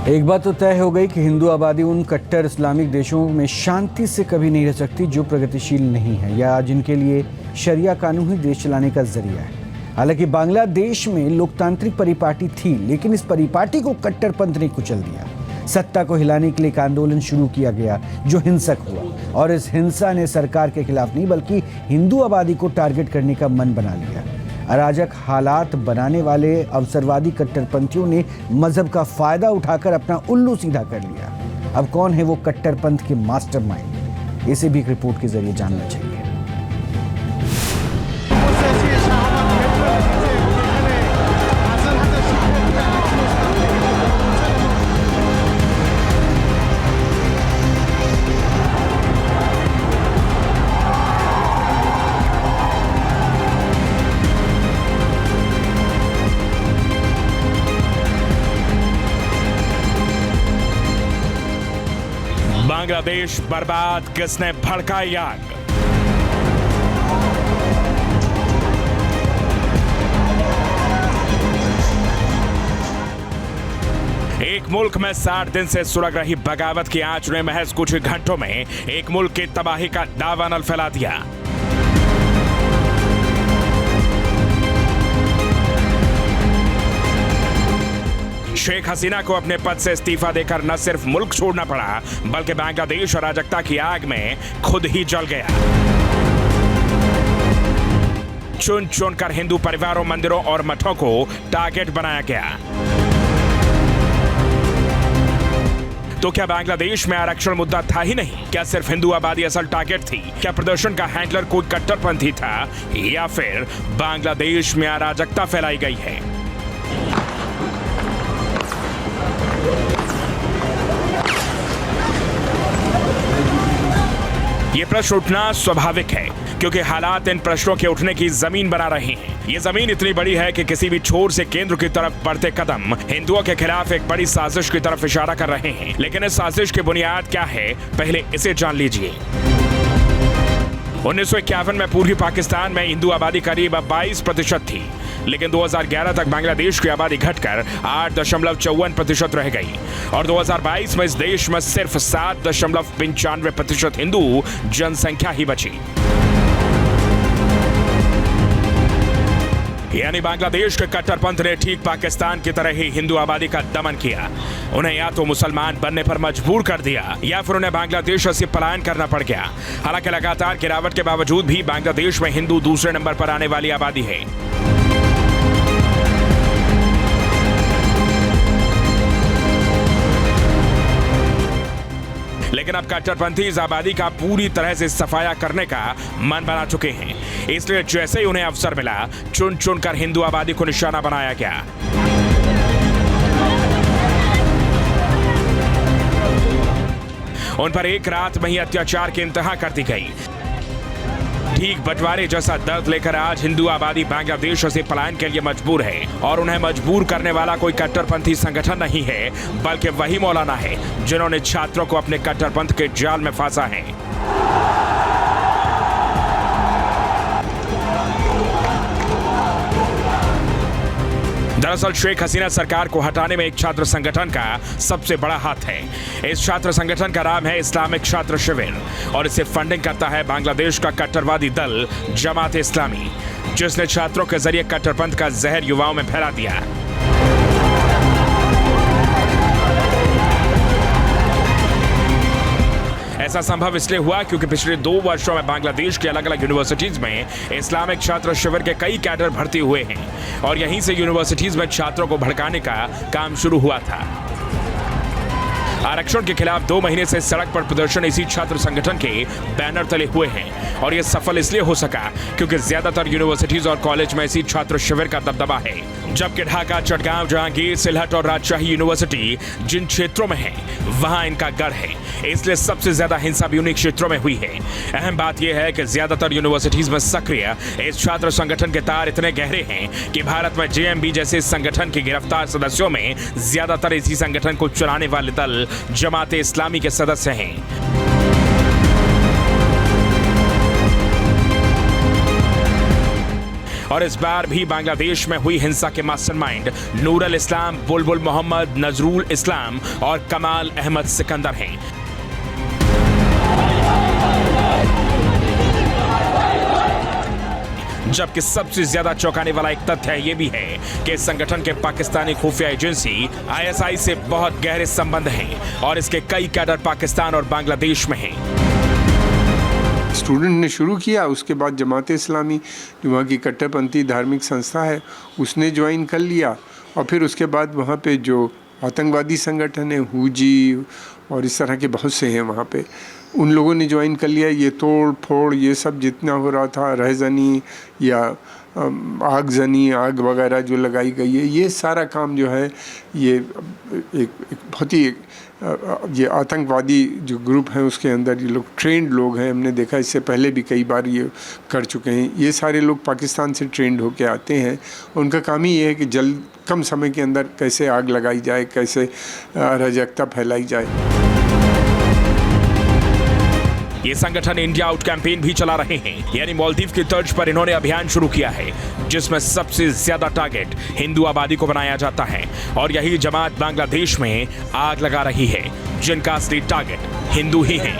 एक बात तो तय हो गई कि हिंदू आबादी उन कट्टर इस्लामिक देशों में शांति से कभी नहीं रह सकती जो प्रगतिशील नहीं है या जिनके लिए शरिया कानून ही देश चलाने का जरिया है। हालांकि बांग्लादेश में लोकतांत्रिक परिपाटी थी, लेकिन इस परिपाटी को कट्टरपंथ ने कुचल दिया। सत्ता को हिलाने के लिए एक आंदोलन शुरू किया गया जो हिंसक हुआ, और इस हिंसा ने सरकार के खिलाफ नहीं बल्कि हिंदू आबादी को टारगेट करने का मन बना लिया। अराजक हालात बनाने वाले अवसरवादी कट्टरपंथियों ने मजहब का फायदा उठाकर अपना उल्लू सीधा कर लिया। अब कौन है वो कट्टरपंथ के मास्टरमाइंड, इसे भी एक रिपोर्ट के जरिए जानना चाहिए। बांग्लादेश बर्बाद, किसने भड़काई आग? एक मुल्क में 60 दिन से सुलग रही बगावत की आंच ने महज कुछ ही घंटों में एक मुल्क की तबाही का दावानल फैला दिया। शेख हसीना को अपने पद से इस्तीफा देकर न सिर्फ मुल्क छोड़ना पड़ा, बल्कि बांग्लादेश अराजकता की आग में खुद ही जल गया। चुन चुनकर हिंदू परिवारों, मंदिरों और मठों को टारगेट बनाया गया। तो क्या बांग्लादेश में आरक्षण मुद्दा था ही नहीं? क्या सिर्फ हिंदू आबादी असल टारगेट थी? क्या प्रदर्शन का हैंडलर कोई कट्टरपंथी था, या फिर बांग्लादेश में अराजकता फैलाई गई है? ये प्रश्न उठना स्वाभाविक है, क्योंकि हालात इन प्रश्नों के उठने की जमीन बना रहे हैं। ये जमीन इतनी बड़ी है कि किसी भी छोर से केंद्र की तरफ बढ़ते कदम हिंदुओं के खिलाफ एक बड़ी साजिश की तरफ इशारा कर रहे हैं। लेकिन इस साजिश की बुनियाद क्या है, पहले इसे जान लीजिए। 1951 में पूर्वी पाकिस्तान में हिंदू आबादी करीब 22% थी, लेकिन 2011 तक बांग्लादेश की आबादी घटकर 8.54% रह गई, और 2022 में इस देश में सिर्फ 7.95% हिंदू जनसंख्या ही बची। यानी बांग्लादेश के कट्टरपंथ ने ठीक पाकिस्तान की तरह ही हिंदू आबादी का दमन किया। उन्हें या तो मुसलमान बनने पर मजबूर कर दिया, या फिर उन्हें बांग्लादेश से पलायन करना पड़ गया। हालांकि लगातार गिरावट के बावजूद भी बांग्लादेश में हिंदू दूसरे नंबर पर आने वाली आबादी है। लेकिन अब कट्टरपंथी इस आबादी का पूरी तरह से सफाया करने का मन बना चुके हैं। इसलिए जैसे ही उन्हें अवसर मिला, चुन चुनकर हिंदू आबादी को निशाना बनाया गया। उन पर एक रात में ही अत्याचार की इंतहा कर दी गई। ठीक बंटवारे जैसा दर्द लेकर आज हिंदू आबादी बांग्लादेश से पलायन के लिए मजबूर है, और उन्हें मजबूर करने वाला कोई कट्टरपंथी संगठन नहीं है, बल्कि वही मौलाना है जिन्होंने छात्रों को अपने कट्टरपंथ के जाल में फंसा है। दरअसल शेख हसीना सरकार को हटाने में एक छात्र संगठन का सबसे बड़ा हाथ है। इस छात्र संगठन का नाम है इस्लामिक छात्र शिविर, और इसे फंडिंग करता है बांग्लादेश का कट्टरवादी दल जमात-ए इस्लामी, जिसने छात्रों के जरिए कट्टरपंथ का जहर युवाओं में फैला दिया। ऐसा संभव इसलिए हुआ क्योंकि पिछले 2 वर्षों में बांग्लादेश के अलग अलग यूनिवर्सिटीज में इस्लामिक छात्र शिविर के कई कैडर भर्ती हुए हैं, और यहीं से यूनिवर्सिटीज में छात्रों को भड़काने का काम शुरू हुआ था। आरक्षण के खिलाफ 2 महीने से सड़क पर प्रदर्शन इसी छात्र संगठन के बैनर तले हुए हैं, और यह सफल इसलिए हो सका क्योंकि ज्यादातर यूनिवर्सिटीज और कॉलेज में इसी छात्र शिविर का दबदबा है। जबकि ढाका, चटगांव, जहांगीर, सिलहट और राजशाही यूनिवर्सिटी जिन क्षेत्रों में है, वहां इनका गढ़ है। इसलिए सबसे ज्यादा हिंसा भी उन्हीं क्षेत्रों में हुई है। अहम बात यह है कि ज्यादातर यूनिवर्सिटीज में सक्रिय इस छात्र संगठन के तार इतने गहरे हैं कि भारत में जेएमबी जैसे संगठन के गिरफ्तार सदस्यों में ज्यादातर इसी संगठन को चलाने वाले दल जमात-ए इस्लामी के सदस्य हैं। और इस बार भी बांग्लादेश में हुई हिंसा के मास्टरमाइंड नूरुल इस्लाम, बुलबुल मोहम्मद, नजरुल इस्लाम और कमाल अहमद सिकंदर हैं। जबकि सबसे ज्यादा चौंकाने वाला एक तथ्य ये भी है कि इस संगठन के पाकिस्तानी खुफिया एजेंसी ISI से बहुत गहरे संबंध हैं और इसके कई कैडर पाकिस्तान और बांग्लादेश में हैं। स्टूडेंट ने शुरू किया, उसके बाद जमात इस्लामी जो वहाँ की कट्टरपंथी धार्मिक संस्था है उसने ज्वाइन कर लिया और फिर उसके बाद वहाँ पे जो आतंकवादी संगठन है हुजी और इस तरह के बहुत से हैं वहाँ पे, उन लोगों ने ज्वाइन कर लिया। ये तोड़ फोड़ ये सब जितना हो रहा था, रहजनी या आगजनी आग वगैरह जो लगाई गई है, ये सारा काम जो है ये एक बहुत ही ये आतंकवादी जो ग्रुप है उसके अंदर ये लोग ट्रेंड लोग हैं। हमने देखा इससे पहले भी कई बार ये कर चुके हैं। ये सारे लोग पाकिस्तान से ट्रेंड होके आते हैं। उनका काम ही ये है कि जल्द कम समय के अंदर कैसे आग लगाई जाए, कैसे अराजकता फैलाई जाए। ये संगठन इंडिया आउट कैंपेन भी चला रहे हैं, यानी मालदीव की तर्ज पर इन्होंने अभियान शुरू किया है जिसमें सबसे ज्यादा टारगेट हिंदू आबादी को बनाया जाता है और यही जमात बांग्लादेश में आग लगा रही है जिनका असली टारगेट हिंदू ही है।